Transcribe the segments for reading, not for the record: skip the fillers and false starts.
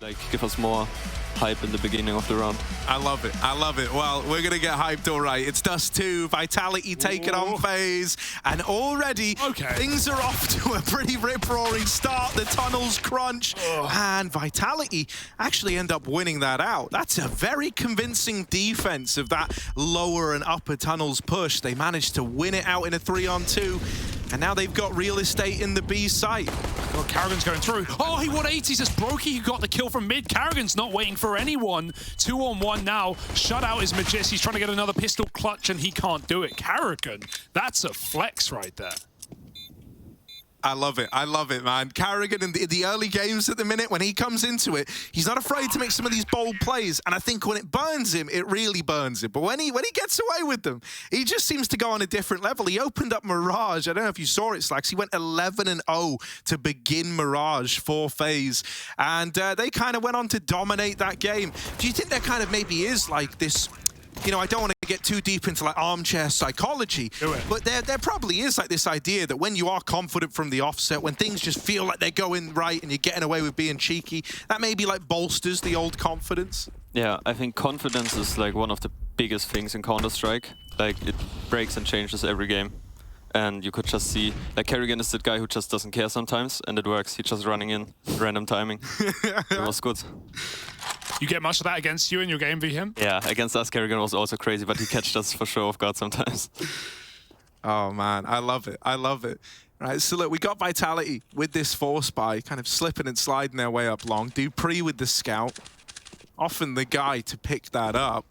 Like, give us more hype in the beginning of the round. I love it. I love it. Well, we're going to get hyped all right. It's Dust2, Vitality taking on FaZe, and already things are off to a pretty rip-roaring start. The tunnels crunch, and Vitality actually end up winning that out. That's a very convincing defense of that lower and upper tunnels push. They managed to win it out in a 3-on-2, and now they've got real estate in the B site. Well, karrigan's going through. Oh, he 180s as Brokey, who got the kill from mid. karrigan's not waiting for anyone. 2-on-1 now. Shut out his Magis. He's trying to get another pistol clutch, and he can't do it. karrigan, that's a flex right there. I love it, man. karrigan in the early games at the minute, when he comes into it, he's not afraid to make some of these bold plays, and I think when it burns him, it really burns him. But when he gets away with them, he just seems to go on a different level. He opened up Mirage. I don't know if you saw it, Slacks. He went 11-0 to begin Mirage for FaZe, and they kind of went on to dominate that game. Do you think there kind of maybe is like this, you know, I don't want to get too deep into like armchair psychology, but there probably is like this idea that when you are confident from the offset, when things just feel like they're going right and you're getting away with being cheeky, that maybe like bolsters the old confidence. Yeah, I think confidence is like one of the biggest things in Counter-Strike. Like, it breaks and changes every game. And you could just see, like, karrigan is that guy who just doesn't care sometimes, and it works. He's just running in, random timing. It was good. You get much of that against you in your game v him? Yeah, against us, karrigan was also crazy, but he catched us for sure off guard sometimes. Oh, man, I love it. I love it. Right, so look, we got Vitality with this force buy, kind of slipping and sliding their way up long. dupreeh with the scout, often the guy to pick that up.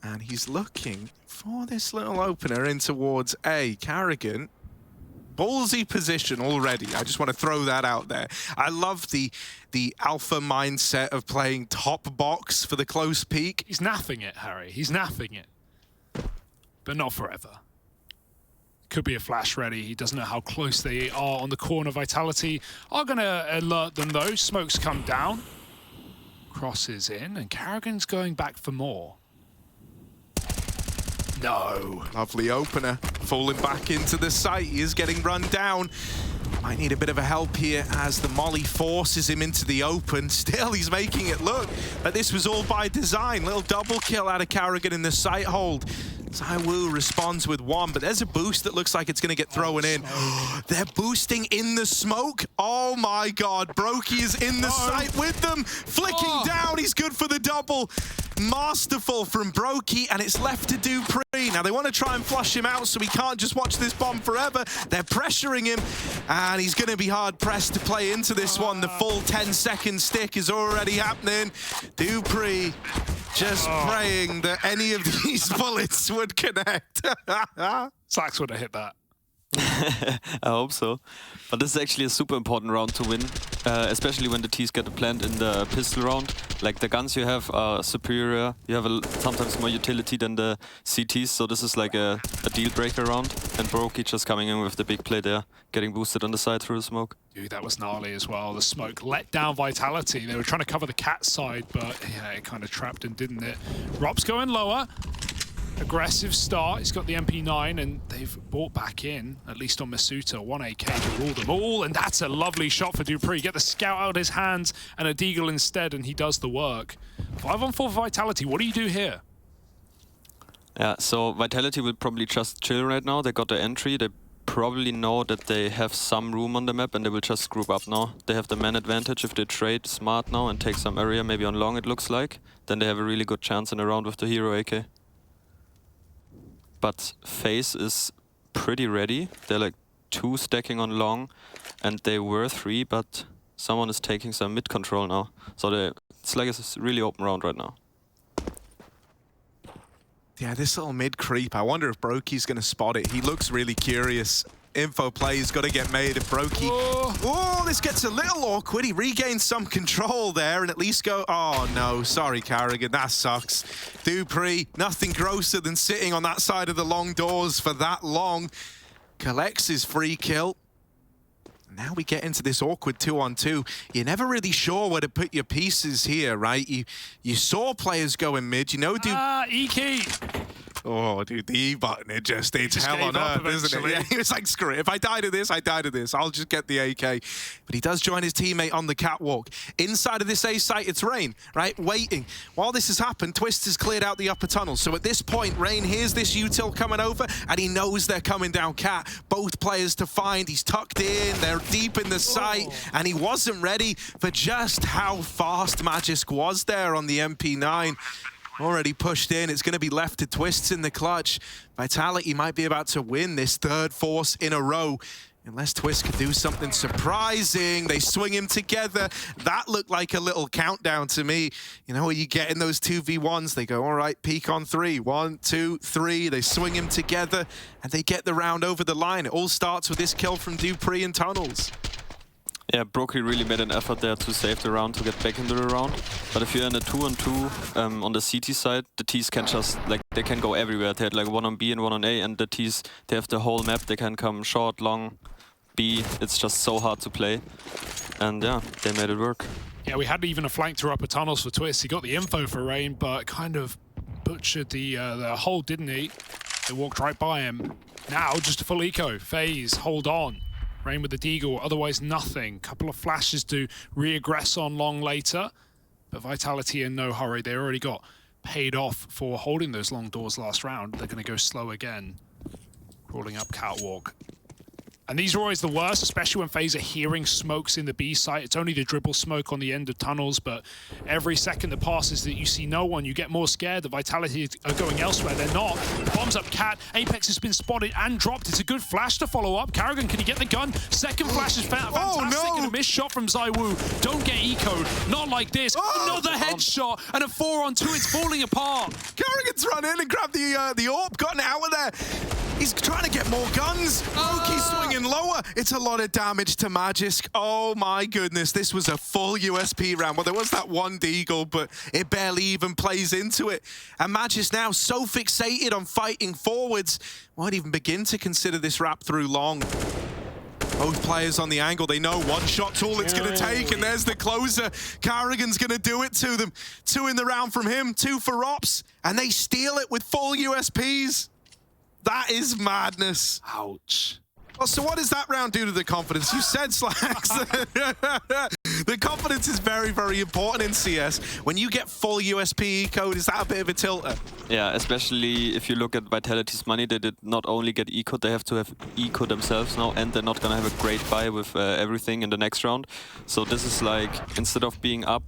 And he's looking for this little opener in towards A. karrigan, ballsy position already. I just want to throw that out there. I love the alpha mindset of playing top box for the close peek. He's naffing it, Harry. He's naffing it. But not forever. Could be a flash ready. He doesn't know how close they are on the corner. Vitality are going to alert them, though. Smokes come down. Crosses in, and karrigan's going back for more. No. Lovely opener. Falling back into the site. He is getting run down. Might need a bit of a help here as the molly forces him into the open. Still, he's making it look like this was all by design. Little double kill out of karrigan in the site hold. ZywOo responds with one, but there's a boost that looks like it's going to get thrown in. They're boosting in the smoke. Oh my God, Brokey is in the site with them. Flicking down, he's good for the double. Masterful from Brokey, and it's left to dupreeh. Now they want to try and flush him out so he can't just watch this bomb forever. They're pressuring him, and he's going to be hard pressed to play into this one. The full 10-second stick is already happening. dupreeh just praying that any of these bullets would connect. Slacks would have hit that. I hope so. But this is actually a super important round to win, especially when the T's get a plant in the pistol round. Like, the guns you have are superior. You have sometimes more utility than the CTs, so this is like a deal breaker round. And Brokey just coming in with the big play there, getting boosted on the side through the smoke. Dude, that was gnarly as well. The smoke let down Vitality. They were trying to cover the cat side, but yeah, it kind of trapped and didn't it? Rop's going lower. Aggressive start. He's got the MP9, and they've brought back in, at least on Masuta, 1 AK to rule them all, and that's a lovely shot for dupreeh. Get the scout out of his hands and a deagle instead, and he does the work. 5-on-4 Vitality. What do you do here? Yeah, so Vitality will probably just chill right now. They got the entry. They probably know that they have some room on the map, and they will just group up now. They have the man advantage if they trade smart now and take some area, maybe on long it looks like. Then they have a really good chance in a round with the hero AK. But FaZe is pretty ready. They're like 2 stacking on long, and they were 3, but someone is taking some mid control now. So it's like a really open round right now. Yeah, this little mid creep, I wonder if Brokey's going to spot it. He looks really curious. Info play's got to get made if Brokey... Oh, this gets a little awkward. He regains some control there and at least go... Oh, no. Sorry, karrigan. That sucks. dupreeh, nothing grosser than sitting on that side of the long doors for that long. Collects his free kill. Now we get into this awkward 2-on-2. You're never really sure where to put your pieces here, right? You saw players going mid. You know, E-key. Oh, dude, the E button, it's hell on gave up earth, isn't it? Yeah, he was like, screw it. If I die to this, I die to this. I'll just get the AK. But he does join his teammate on the catwalk. Inside of this A site, it's Rain, right? Waiting. While this has happened, Twistzz has cleared out the upper tunnel. So at this point, Rain hears this util coming over, and he knows they're coming down cat. Both players to find. He's tucked in. They're deep in the site, and he wasn't ready for just how fast Magisk was there on the MP9. Already pushed in. It's going to be left to Twistzz in the clutch. Vitality might be about to win this third force in a row. Unless Twistzz could do something surprising. They swing him together. That looked like a little countdown to me. You know, when you get in those 2v1s, they go, all right, peak on 3. 1, 2, 3. They swing him together, and they get the round over the line. It all starts with this kill from dupreeh in tunnels. Yeah, Brokey really made an effort there to save the round, to get back into the round. But if you're in a 2-on-2 on the CT side, the T's can just, like, they can go everywhere. They had like 1 on B and 1 on A, and the T's, they have the whole map. They can come short, long, B. It's just so hard to play. And yeah, they made it work. Yeah, we had even a flank through upper tunnels for Twistzz. He got the info for Rain, but kind of butchered the hole, didn't he? They walked right by him. Now, just a full eco. FaZe, hold on. Rain with the deagle, otherwise nothing. Couple of flashes to re-aggress on long later. But Vitality in no hurry. They already got paid off for holding those long doors last round. They're going to go slow again. Crawling up catwalk. And these are always the worst, especially when FaZe are hearing smokes in the B site. It's only the dribble smoke on the end of tunnels, but every second that passes that you see no one, you get more scared. The Vitality are going elsewhere. They're not. Bombs up cat. Apex has been spotted and dropped. It's a good flash to follow up. karrigan, can he get the gun? Second flash is fantastic. Oh, no. And a missed shot from ZywOo. Don't get eco'd. Not like this. Another headshot and a 4-on-2. It's falling apart. karrigan's run in and grabbed the AWP, gotten out of there. He's trying to get more guns. Brokey's swinging lower. It's a lot of damage to Magisk. Oh my goodness, this was a full USP round. Well, there was that one deagle, but it barely even plays into it. And Magisk now so fixated on fighting forwards, won't even begin to consider this wrap through long. Both players on the angle, they know one shot's all it's going to take, and there's the closer. karrigan's going to do it to them. 2 in the round from him, 2 for Rops, and they steal it with full USPs. That is madness. Ouch. Oh, so what does that round do to the confidence? You said, Slacks. The confidence is very, very important in CS. When you get full USP code, is that a bit of a tilter? Yeah, especially if you look at Vitality's money, they did not only get eco, they have to have eco themselves now, and they're not gonna have a great buy with everything in the next round. So this is like, instead of being up,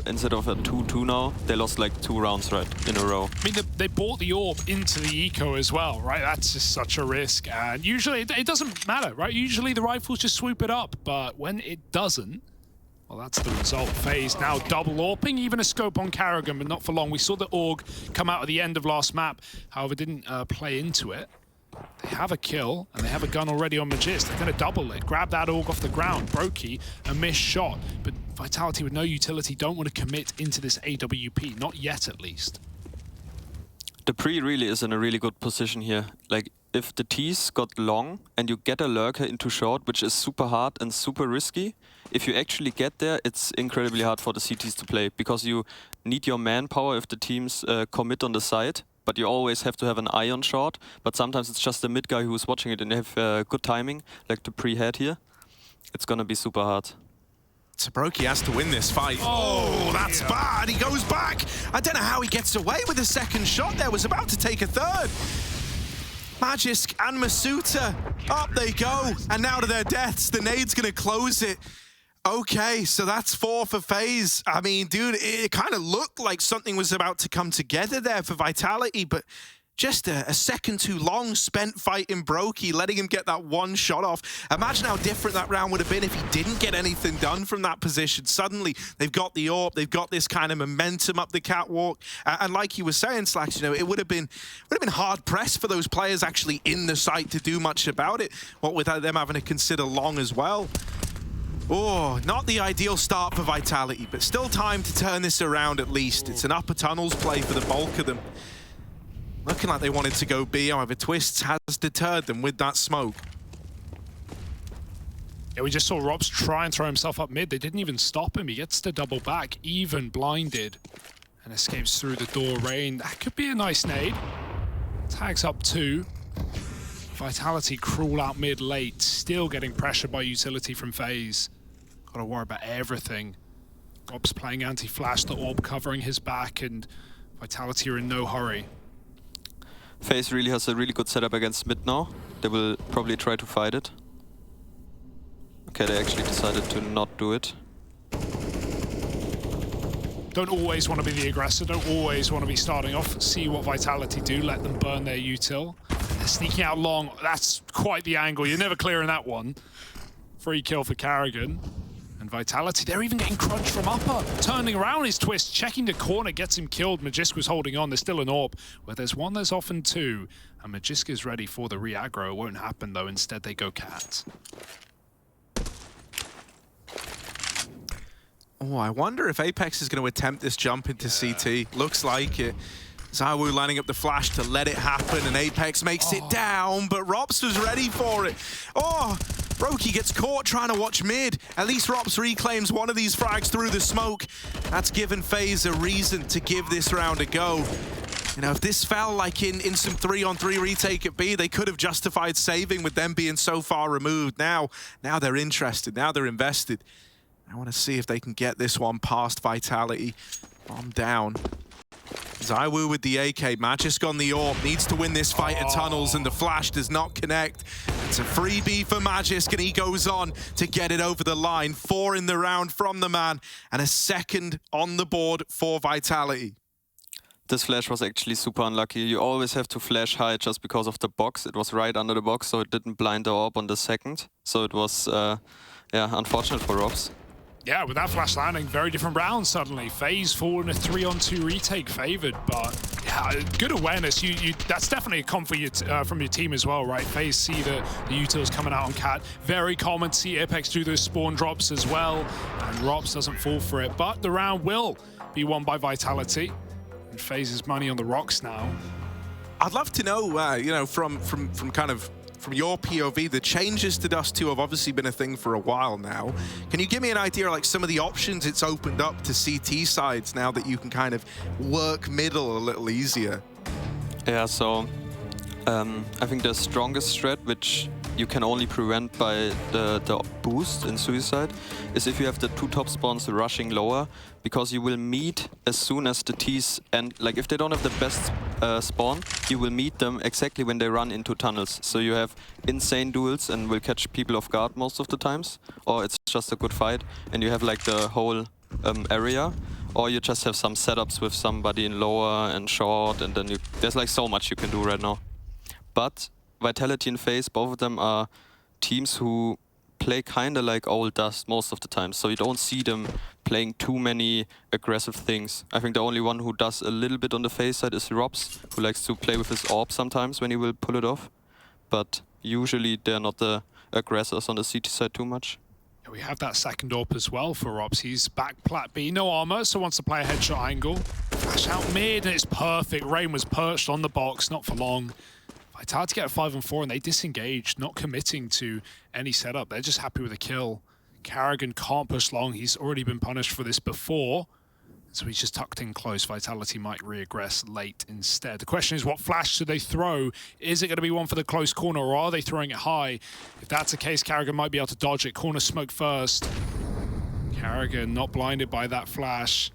instead of a 2-2 now, they lost like 2 rounds right in a row. I mean, they bought the AWP into the eco as well, right? That's just such a risk. And usually it doesn't matter, right? Usually the rifles just swoop it up, but when it doesn't, well, that's the result. FaZe now double AWPing, even a scope on karrigan, but not for long. We saw the AUG come out at the end of last map, however, didn't play into it. They have a kill, and they have a gun already on Magisk. They're going to double it, grab that AUG off the ground. Brokey, a missed shot, but Vitality with no utility don't want to commit into this AWP, not yet at least. dupreeh really is in a really good position here. Like, if the T's got long and you get a lurker into short, which is super hard and super risky, if you actually get there, it's incredibly hard for the CTs to play, because you need your manpower if the teams commit on the side, but you always have to have an eye on short. But sometimes it's just the mid guy who's watching it and they have good timing, like dupreeh had here. It's gonna be super hard. So Brokey has to win this fight. Oh, that's bad. He goes back. I don't know how he gets away with a second shot there. Was about to take a third. Magisk and Masuta, up they go. And now to their deaths, the nade's going to close it. Okay, so that's 4 for FaZe. I mean, dude, it kind of looked like something was about to come together there for Vitality, but just a second too long spent fighting Brokey, letting him get that one shot off. Imagine how different that round would have been if he didn't get anything done from that position. Suddenly, they've got the AWP, they've got this kind of momentum up the catwalk. And like you were saying, Slacks, you know, it would have been hard pressed for those players actually in the site to do much about it, what with them having to consider long as well. Oh, not the ideal start for Vitality, but still time to turn this around at least. It's an upper tunnels play for the bulk of them. Looking like they wanted to go B, however, Twistzz has deterred them with that smoke. Yeah, we just saw Rops try and throw himself up mid. They didn't even stop him. He gets to double back, even blinded, and escapes through the door. Rain, that could be a nice nade. Tags up 2. Vitality crawl out mid late, still getting pressure by utility from FaZe. Gotta worry about everything. Rob's playing anti-flash, the orb covering his back, and Vitality are in no hurry. FaZe really has a really good setup against mid now. They will probably try to fight it. Okay, they actually decided to not do it. Don't always want to be the aggressor, don't always want to be starting off. See what Vitality do, let them burn their util. They're sneaking out long, that's quite the angle. You're never clearing that one. Free kill for karrigan. And Vitality, they're even getting crunched from upper. Turning around is Twistzz, checking the corner, gets him killed. Magiska's holding on, there's still an orb. Where there's one, there's often two. And Magiska's ready for the re-aggro. It won't happen though, instead they go cat. Oh, I wonder if Apex is going to attempt this jump into CT. Looks like it. ZywOo lining up the flash to let it happen, and Apex makes it down, but Rops was ready for it. Oh, Brokey gets caught trying to watch mid. At least Rops reclaims one of these frags through the smoke. That's given FaZe a reason to give this round a go. You know, if this fell like in some 3-on-3 retake at B, they could have justified saving with them being so far removed. Now they're interested, now they're invested. I want to see if they can get this one past Vitality. Bomb down. ZywOo with the AK, Magisk on the AWP, needs to win this fight at tunnels, and the flash does not connect. It's a freebie for Magisk, and he goes on to get it over the line. 4 in the round from the man, and a second on the board for Vitality. This flash was actually super unlucky. You always have to flash high just because of the box. It was right under the box, so it didn't blind the AWP on the second. So it was, yeah, unfortunate for Robs. Yeah, with that flash landing, very different round suddenly. FaZe fall in a 3-on-2 retake favored, but yeah, good awareness. That's definitely a comp for you from your team as well, right? FaZe see the utils coming out on cat. Very common to see Apex do those spawn drops as well, and Robs doesn't fall for it. But the round will be won by Vitality, and FaZe's money on the rocks now. I'd love to know, you know, from your POV, the changes to Dust2 have obviously been a thing for a while now. Can you give me an idea of like some of the options it's opened up to CT sides now that you can kind of work middle a little easier? Yeah, so I think the strongest threat, which you can only prevent by the boost in Suicide, is if you have the 2 top spawns rushing lower, because you will meet as soon as the T's end. Like if they don't have the best spawn, you will meet them exactly when they run into tunnels. So you have insane duels and will catch people off guard most of the times, or it's just a good fight and you have like the whole area, or you just have some setups with somebody in lower and short, and then there's like so much you can do right now. But Vitality and FaZe, both of them are teams who play kind of like old Dust most of the time, so you don't see them playing too many aggressive things. I think the only one who does a little bit on the FaZe side is Robs, who likes to play with his AWP sometimes when he will pull it off. But usually they're not the aggressors on the CT side too much. Yeah, we have that second AWP as well for Robs. He's back plat B, no armor, so wants to play a headshot angle. Flash out mid, and it's perfect. Rain was perched on the box, not for long. Vitality get a 5-on-4 and they disengage, not committing to any setup. They're just happy with a kill. karrigan can't push long. He's already been punished for this before. So he's just tucked in close. Vitality might re-aggress late instead. The question is, what flash should they throw? Is it going to be one for the close corner, or are they throwing it high? If that's the case, karrigan might be able to dodge it. Corner smoke first. karrigan not blinded by that flash.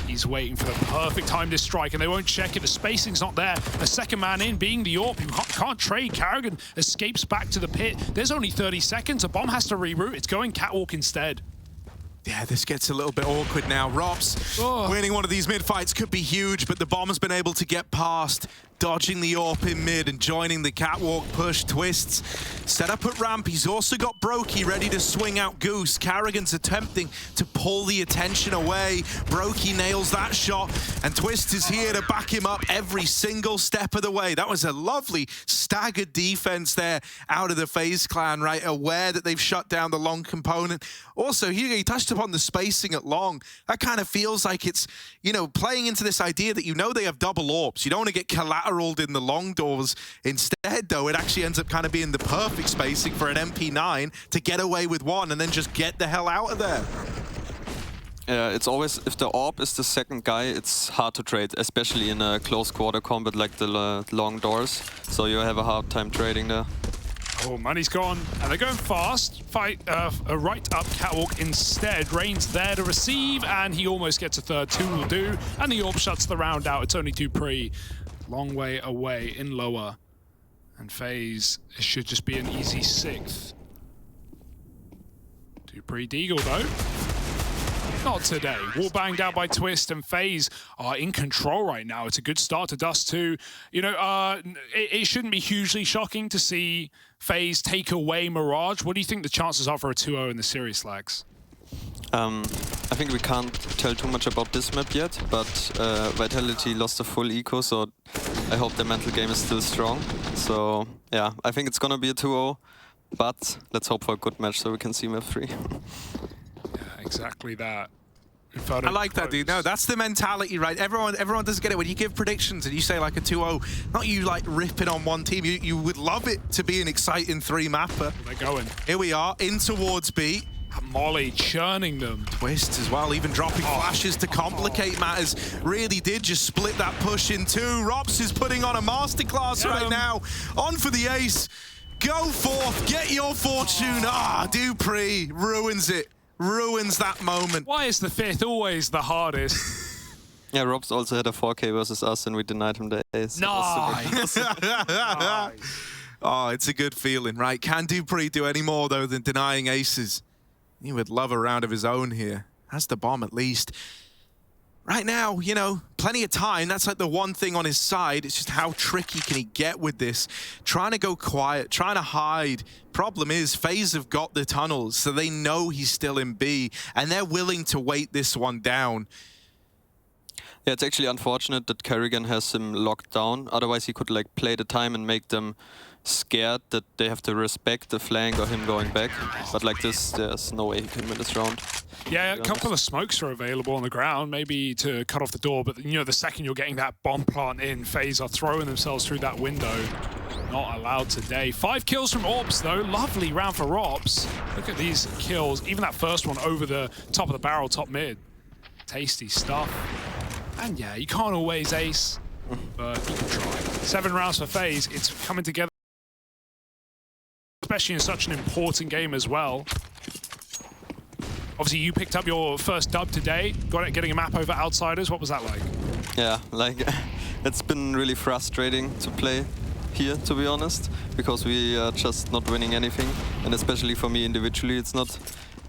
He's waiting for the perfect time to strike, and they won't check it. The spacing's not there. A second man in, being the AWP, who can't trade. karrigan escapes back to the pit. There's only 30 seconds. A bomb has to reroute. It's going catwalk instead. Yeah, this gets a little bit awkward now. Robs winning one of these mid-fights could be huge, but the bomb's been able to get past, dodging the AWP in mid and joining the catwalk push. Twistzz set up at ramp. He's also got Brokey ready to swing out Goose. karrigan's attempting to pull the attention away. Brokey nails that shot, and Twistzz is here to back him up every single step of the way. That was a lovely staggered defense there out of the FaZe clan, right? Aware that they've shut down the long component. Also, Hugo, you touched upon the spacing at long. That kind of feels like it's, you know, playing into this idea that you know they have double AWPs. You don't want to get collateraled in the long doors. Instead, though, it actually ends up kind of being the perfect spacing for an MP9 to get away with one and then just get the hell out of there. Yeah, it's always, if the AWP is the second guy, it's hard to trade, especially in a close quarter combat like the long doors. So you have a hard time trading there. Oh, money's gone, and they're going fast. Fight a right up catwalk instead. Rain's there to receive, and he almost gets a third. 2 will do, and the AWP shuts the round out. It's only Dupree. Long way away in lower. And FaZe should just be an easy 6th. Dupree Deagle, though. Not today. Wall banged out by Twistzz, and FaZe are in control right now. It's a good start to Dust2. You know, it shouldn't be hugely shocking to see FaZe take away Mirage. What do you think the chances are for a 2-0 in the series, Lags? I think we can't tell too much about this map yet, but Vitality lost a full eco, so I hope their mental game is still strong. So yeah, I think it's gonna be a 2-0, but let's hope for a good match so we can see map 3. Yeah, exactly that. I like that, dude. No, that's the mentality, right? Everyone doesn't get it. When you give predictions and you say like a 2-0, not you like ripping on one team. You would love it to be an exciting 3-mapper. They're going. Here we are, in towards B. Molly churning them. Twistzz as well, even dropping flashes to complicate matters. Really did just split that push in 2. Rops is putting on a masterclass right now. On for the ace. Go forth, get your fortune. Dupree ruins it. Ruins that moment. Why is the 5th always the hardest? Yeah, Robs also had a 4K versus us and we denied him the ace. Nice. Nice. Oh, it's a good feeling, right? Can Dupree do any more, though, than denying aces? He would love a round of his own here. Has the bomb, at least. Right now, you know, plenty of time. That's like the one thing on his side. It's just how tricky can he get with this? Trying to go quiet, trying to hide. Problem is, FaZe have got the tunnels, so they know he's still in B, and they're willing to wait this one down. Yeah, it's actually unfortunate that karrigan has him locked down. Otherwise, he could like play the time and make them scared that they have to respect the flank or him going back. But like this, there's no way he can win this round. Yeah, a couple of smokes are available on the ground, maybe to cut off the door, but you know, the second you're getting that bomb plant in, FaZe are throwing themselves through that window. Not allowed today. 5 kills from Orps, though. Lovely round for Ops. Look at these kills. Even that first one over the top of the barrel, top mid. Tasty stuff. And yeah, you can't always ace, but you can try. 7 rounds for FaZe. It's coming together, especially in such an important game as well. Obviously, you picked up your first dub today. Got it, getting a map over Outsiders. What was that like? Yeah, like it's been really frustrating to play here, to be honest, because we are just not winning anything. And especially for me individually, it's not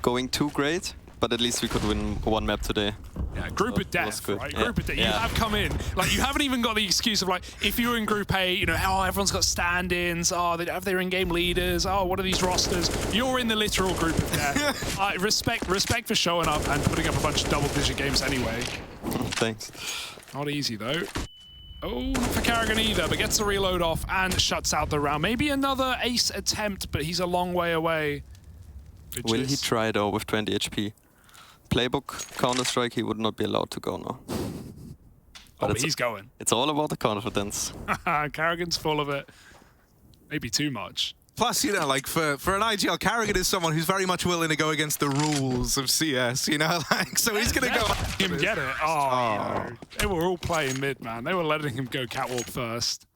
going too great. But at least we could win one map today. Yeah, group of death, right? Yeah. Group of death. Yeah. You have come in. Like, you haven't even got the excuse of, like, if you were in Group A, you know, oh, everyone's got stand-ins. Oh, they have their in-game leaders. Oh, what are these rosters? You're in the literal group of death. Respect for showing up and putting up a bunch of double-digit games anyway. Thanks. Not easy, though. Oh, not for karrigan either, but gets the reload off and shuts out the round. Maybe another ace attempt, but he's a long way away. Will he try, though, with 20 HP? Playbook Counter-Strike, he would not be allowed to go now. But he's going. It's all about the confidence. karrigan's full of it. Maybe too much. Plus, you know, like for an IGL, karrigan is someone who's very much willing to go against the rules of CS, you know? Like, so he's going to go... him get it. Oh, no. They were all playing mid, man. They were letting him go catwalk first.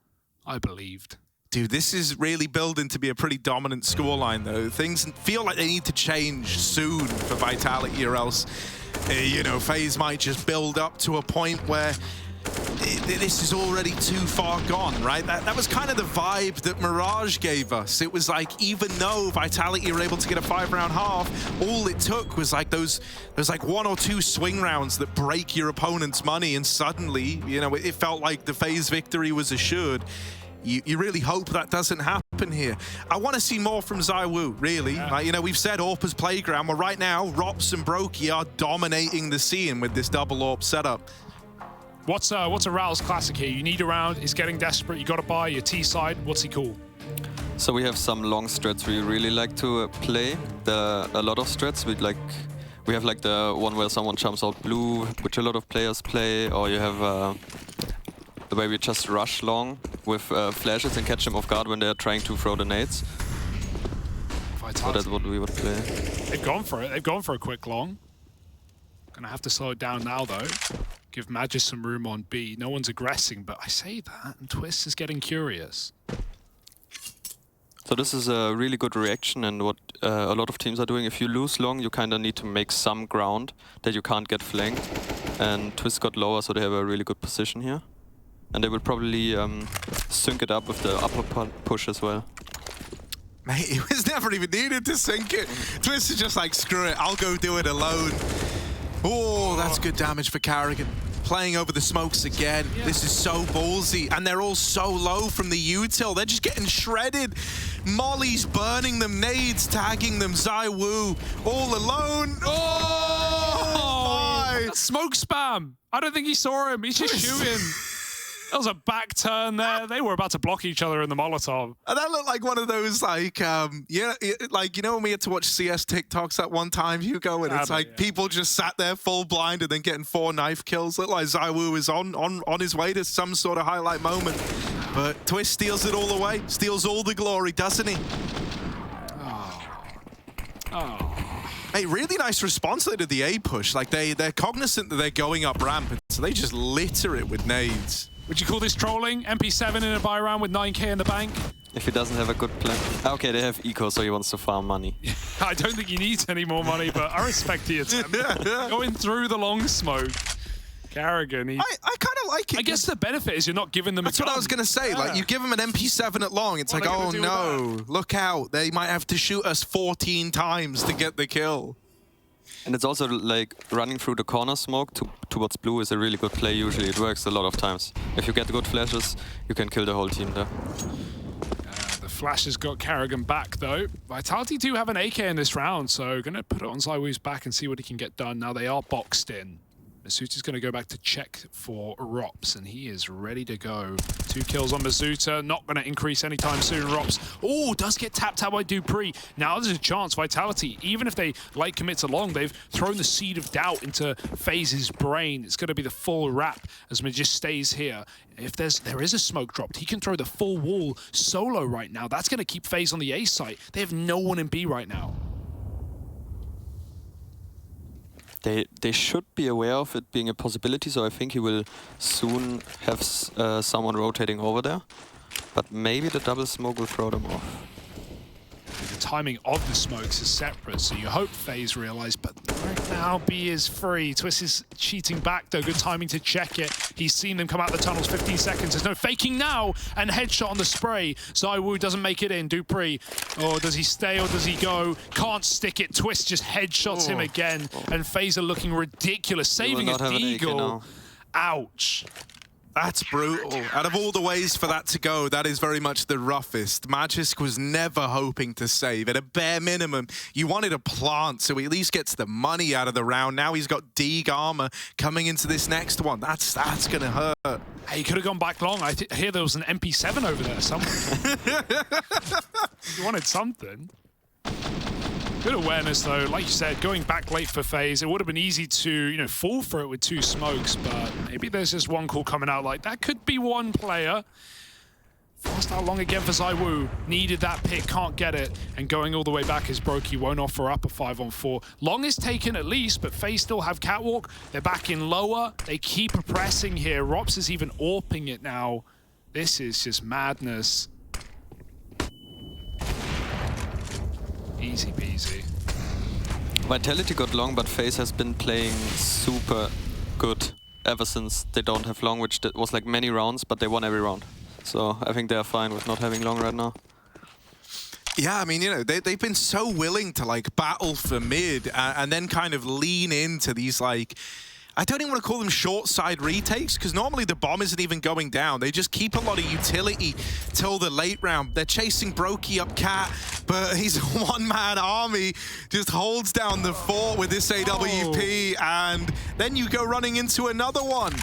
I believed. Dude, this is really building to be a pretty dominant scoreline, though. Things feel like they need to change soon for Vitality, or else, you know, FaZe might just build up to a point where this is already too far gone, right? That was kind of the vibe that Mirage gave us. It was like, even though Vitality were able to get a 5-round half, all it took was like those like 1 or 2 swing rounds that break your opponent's money, and suddenly, you know, it felt like the FaZe victory was assured. You really hope that doesn't happen here. I want to see more from ZywOo, really. Yeah. Like, you know, we've said AWP's playground. Well, right now, Rops and Brokey are dominating the scene with this double AWP setup. What's a Raul's classic here? You need a round, he's getting desperate, you got to buy your T side. What's he call? So we have some long strats we really like to play. A lot of strats we have like the one where someone jumps out blue, which a lot of players play, or you have the way we just rush long with flashes and catch them off guard when they're trying to throw the nades. So that's what we would play. They've gone for it. They've gone for a quick long. Gonna have to slow it down now, though. Give Magis some room on B. No one's aggressing, but I say that, and Twistzz is getting curious. So this is a really good reaction, and what a lot of teams are doing. If you lose long, you kind of need to make some ground that you can't get flanked. And Twistzz got lower, so they have a really good position here. And they will probably sync it up with the upper push as well. Mate, it was never even needed to sync it. Twistzz is just like, screw it, I'll go do it alone. Oh, that's good damage for karrigan. Playing over the smokes again. Yeah. This is so ballsy. And they're all so low from the util. They're just getting shredded. Molly's burning them, nades tagging them. ZywOo all alone. Oh, my. Smoke spam. I don't think he saw him. He's just shooting. That was a back turn there. They were about to block each other in the Molotov. And that looked like one of those, like, like, you know when we had to watch CS TikToks at one time, Hugo, and it's like people just sat there full blind and then getting 4 knife kills. Looked like ZywOo is on his way to some sort of highlight moment. But Twistzz steals it all away, steals all the glory, doesn't he? Hey, really nice response to the A push. Like, they're cognizant that they're going up ramp, so they just litter it with nades. Would you call this trolling? MP7 in a buy round with 9k in the bank? If he doesn't have a good plan. Okay, they have eco, so he wants to farm money. I don't think he needs any more money, but I respect the attempt. Going through the long smoke. karrigan, I kind of like it. I guess the benefit is you're not giving them That's a gun. what I was going to say. Yeah. Like, you give them an MP7 at long, it's like, oh no, look out. They might have to shoot us 14 times to get the kill. And it's also like running through the corner smoke towards blue is a really good play usually. It works a lot of times. If you get good flashes, you can kill the whole team there. The flash has got karrigan back though. Vitality do have an AK in this round, so gonna put it on ZywOo's back and see what he can get done. Now they are boxed in. Masuuta's going to go back to check for Rops, and he is ready to go. 2 kills on Masuuta, not going to increase anytime soon. Rops, oh, does get tapped out by dupreeh. Now there's a chance, Vitality, even if they light commits along, they've thrown the seed of doubt into FaZe's brain. It's going to be the full wrap as Magis stays here. If there is a smoke dropped, he can throw the full wall solo right now. That's going to keep FaZe on the A site. They have no one in B right now. They should be aware of it being a possibility, so I think he will soon have someone rotating over there. But maybe the double smoke will throw them off. The timing of the smokes is separate, so you hope FaZe realize, but right now B is free. Twistzz is cheating back though, good timing to check it. He's seen them come out the tunnels, 15 seconds. There's no faking now, and headshot on the spray. ZywOo doesn't make it in, dupreeh. Or does he stay or does he go? Can't stick it, Twistzz just headshots him again, and FaZe are looking ridiculous, saving a deagle. Ouch. That's brutal. Out of all the ways for that to go, that is very much the roughest. Magisk was never hoping to save. At a bare minimum, you wanted a plant, so he at least gets the money out of the round. Now he's got Deeg armor coming into this next one. That's gonna hurt. Hey, he could have gone back long. I hear there was an MP7 over there somewhere. You wanted something. Good awareness though, like you said, going back late for FaZe, it would have been easy to, fall for it with 2 smokes, but maybe there's just one call coming out like that. Could be one player. Forced out long again for ZywOo. Needed that pick, can't get it. And going all the way back is broke. He won't offer up a 5-on-4. Long is taken at least, but FaZe still have catwalk. They're back in lower. They keep pressing here. Rops is even AWPing it now. This is just madness. Easy peasy. Vitality got long, but FaZe has been playing super good ever since they don't have long, which was like many rounds, but they won every round. So I think they're fine with not having long right now. Yeah, I mean, they've been so willing to like battle for mid and then kind of lean into these like, I don't even want to call them short side retakes, because normally the bomb isn't even going down. They just keep a lot of utility till the late round. They're chasing Brokey up Cat, but he's a one-man army, just holds down the fort with this AWP, and then you go running into another one.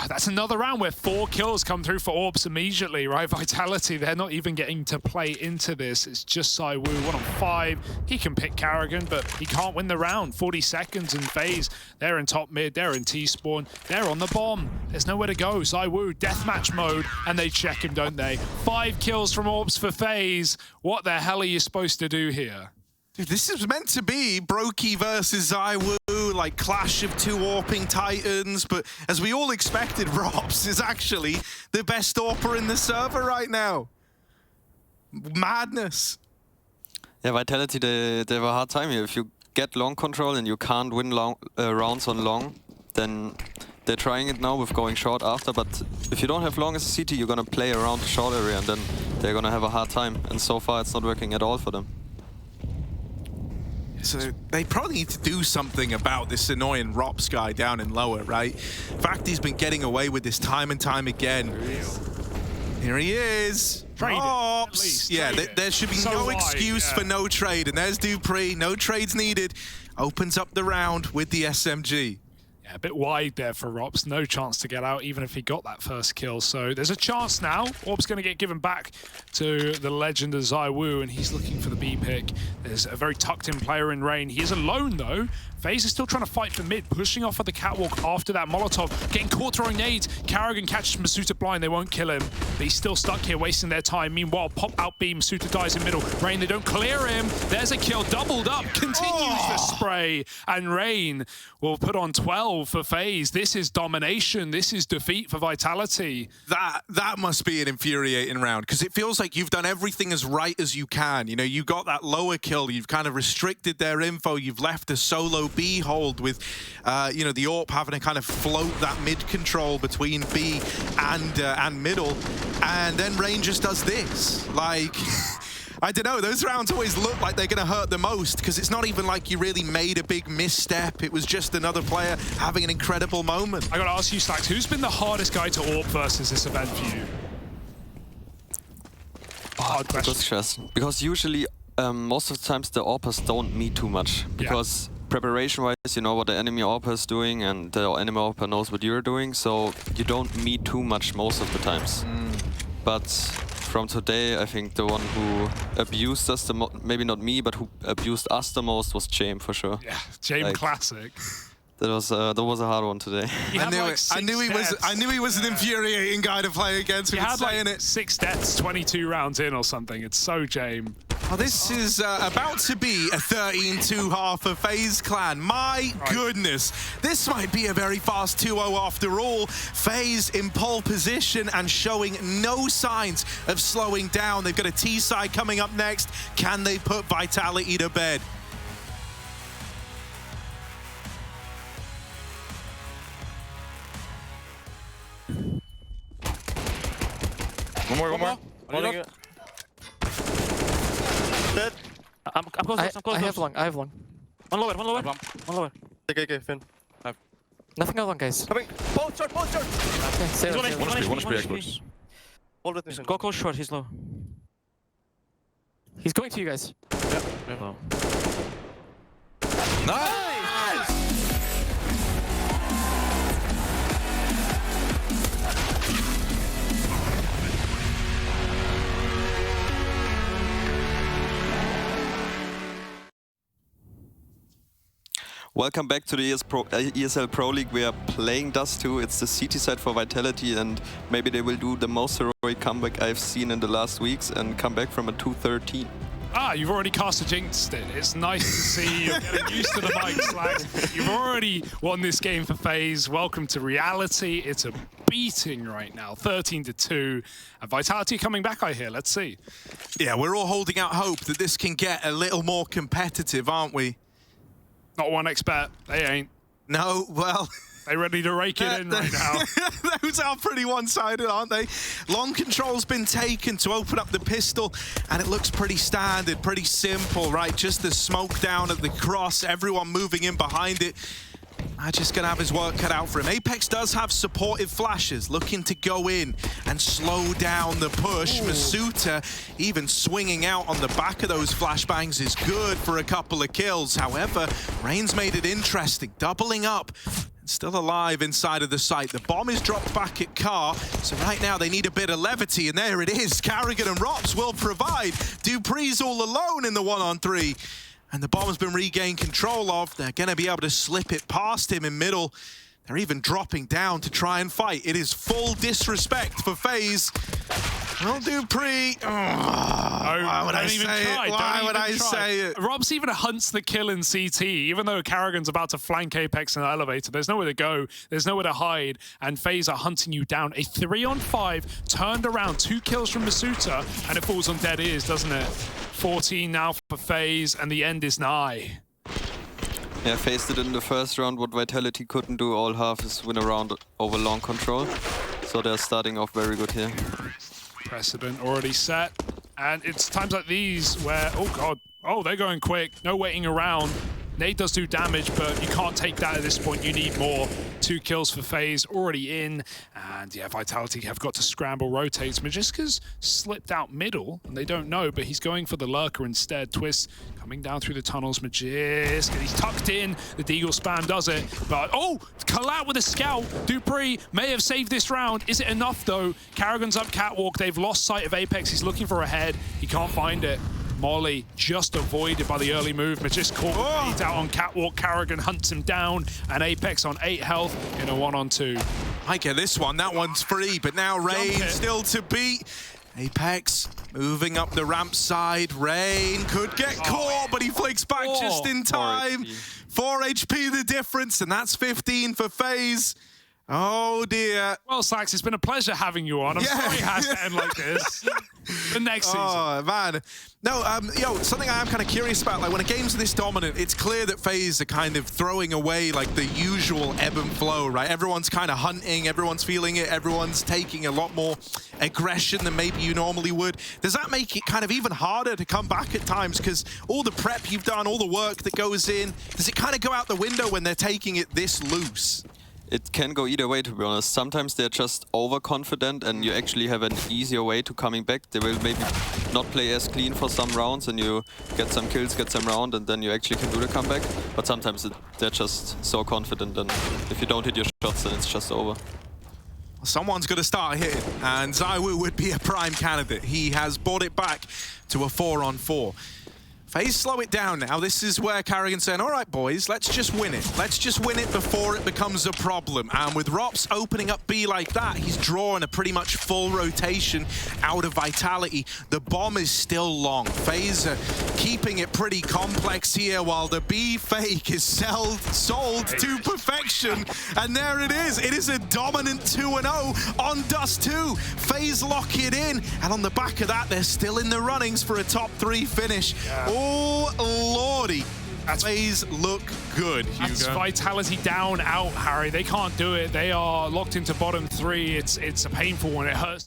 That's another round where 4 kills come through for Orbs immediately, right? Vitality, they're not even getting to play into this. It's just ZywOo, 1-on-5. He can pick karrigan, but he can't win the round. 40 seconds in FaZe. They're in top mid, they're in T-spawn, they're on the bomb. There's nowhere to go. ZywOo, deathmatch mode, and they check him, don't they? 5 kills from Orbs for FaZe. What the hell are you supposed to do here? Dude, this is meant to be Brokey versus ZywOo, like clash of two AWPing titans, but as we all expected, Rops is actually the best AWPer in the server right now. Madness. Yeah, Vitality, they have a hard time here. If you get long control and you can't win long, rounds on long, then they're trying it now with going short after, but if you don't have long as a CT, you're gonna play around the short area and then they're gonna have a hard time, and so far it's not working at all for them. So they probably need to do something about this annoying Rops guy down in lower, right? In fact, he's been getting away with this time and time again. Here he is. Rops. Yeah, there should be no excuse for no trade. And there's Dupree. No trades needed. Opens up the round with the SMG. A bit wide there for Rops, no chance to get out even if he got that first kill. So there's a chance now. Orb's going to get given back to the legend of ZywOo, and he's looking for the B pick. There's a very tucked in player in Rain. He is alone though. FaZe is still trying to fight for mid, pushing off of the catwalk after that Molotov, getting caught throwing nades. karrigan catches Masuta blind, they won't kill him, but he's still stuck here wasting their time. Meanwhile, pop out B, Masuta dies in middle. Rain, they don't clear him. There's a kill, doubled up, continues the spray, and Rain will put on 12 for FaZe. This is domination, this is defeat for Vitality. That must be an infuriating round, because it feels like you've done everything as right as you can. You know, you got that lower kill, you've kind of restricted their info, you've left a solo B hold with, you know, the AWP having to kind of float that mid control between B and middle, and then Rain just does this. Like, I don't know, those rounds always look like they're going to hurt the most, because it's not even like you really made a big misstep. It was just another player having an incredible moment. I got to ask you, Slacks, who's been the hardest guy to AWP versus this event for you? Hard question. Good question. Because usually, most of the times the AWPers don't meet too much, because preparation-wise, you know what the enemy AWPer is doing, and the enemy AWPer knows what you're doing, so you don't meet too much most of the times. But from today, I think the one who abused us the most, maybe not me, but who abused us the most was James for sure. Yeah, James like, classic. That was a hard one today. I knew he was an infuriating guy to play against. He had like 6 deaths, 22 rounds in or something. It's so James. Well, this is about to be a 13-2 for FaZe Clan. My goodness, this might be a very fast 2-0 after all. FaZe in pole position and showing no signs of slowing down. They've got a T-side coming up next. Can they put Vitality to bed? One more. Dead. I'm close. I have long. One lower. Okay, Finn. Nothing else long, guys. Coming. Both short. Okay, save it. One HP close. Hold with me, Finn. Go close short, he's low. He's going to you guys. Yep. Low. Nice! Welcome back to the ESL Pro League. We are playing Dust2. It's the CT side for Vitality, and maybe they will do the most heroic comeback I've seen in the last weeks and come back from a 2-13. Ah, you've already cast a jinx in. It's nice to see you're getting used to the mic, Slacks. You've already won this game for FaZe. Welcome to reality. It's a beating right now, 13-2. And Vitality coming back, I hear. Let's see. Yeah, we're all holding out hope that this can get a little more competitive, aren't we? Not one expert. They ain't. No, well... They ready to rake it in right now. Those are pretty one-sided, aren't they? Long control's been taken to open up the pistol, and it looks pretty standard, pretty simple, right? Just the smoke down at the cross, everyone moving in behind it. Just gonna have his work cut out for him. Apex does have supportive flashes, looking to go in and slow down the push. Ooh. Masuta even swinging out on the back of those flashbangs is good for a couple of kills. However, Rain's made it interesting, doubling up. Still alive inside of the site. The bomb is dropped back at Car, so right now they need a bit of levity, and there it is. karrigan and Rops will provide. Dupree's all alone in the 1-on-3, and the bomb has been regained control of. They're going to be able to slip it past him in middle. They're even dropping down to try and fight. It is full disrespect for FaZe. Well, Dupree. Why would I say it? Why would I say it? Robs even hunts the kill in CT, even though karrigan's about to flank Apex in the elevator. There's nowhere to go. There's nowhere to hide. And FaZe are hunting you down. A 3-on-5 turned around. 2 kills from Masuta, and it falls on dead ears, doesn't it? 14 now for FaZe, and the end is nigh. Yeah, FaZe did in the first round what Vitality couldn't do all half is win a round over long control. So they're starting off very good here. Precedent already set. And it's times like these where, oh god, oh, they're going quick. No waiting around. Nade does do damage, but you can't take that at this point. You need more. 2 kills for FaZe already in. And yeah, Vitality have got to scramble rotates. Magiska's slipped out middle, and they don't know, but he's going for the lurker instead. Twistzz coming down through the tunnels. Magiska, he's tucked in. The Deagle spam does it. But, oh, Collat with a scout. Dupree may have saved this round. Is it enough, though? karrigan's up catwalk. They've lost sight of Apex. He's looking for a head. He can't find it. Molly just avoided by the early move, but just caught He's out on catwalk. karrigan hunts him down, and Apex on 8 health in a 1-on-2. I get this one. That one's free, but now Rain still to beat. Apex moving up the ramp side. Rain could get caught, but he flicks back just in time. 4 HP the difference, and that's 15 for FaZe. Oh dear. Well, Sax, it's been a pleasure having you on. I'm sorry it has to end like this. The next season. Oh, man. No, yo, something I am kind of curious about, like when a game's this dominant, it's clear that FaZe are kind of throwing away like the usual ebb and flow, right? Everyone's kind of hunting, everyone's feeling it, everyone's taking a lot more aggression than maybe you normally would. Does that make it kind of even harder to come back at times? Because all the prep you've done, all the work that goes in, does it kind of go out the window when they're taking it this loose? It can go either way, to be honest. Sometimes they're just overconfident and you actually have an easier way to coming back. They will maybe not play as clean for some rounds and you get some kills, get some round, and then you actually can do the comeback. But sometimes they're just so confident, and if you don't hit your shots, then it's just over. Someone's got to start hitting, and ZywOo would be a prime candidate. He has brought it back to a 4-on-4. FaZe slow it down now. This is where karrigan's saying, all right, boys, let's just win it. Let's just win it before it becomes a problem. And with Rops opening up B like that, he's drawing a pretty much full rotation out of Vitality. The bomb is still long. FaZe keeping it pretty complex here while the B fake is sold to perfection. And there it is. It is a dominant 2-0 on Dust2. FaZe lock it in. And on the back of that, they're still in the runnings for a top 3 finish. Yeah. Oh, lordy. FaZe look good, Hugo. That's Vitality down, out, Harry. They can't do it. They are locked into bottom 3. It's a painful one. It hurts.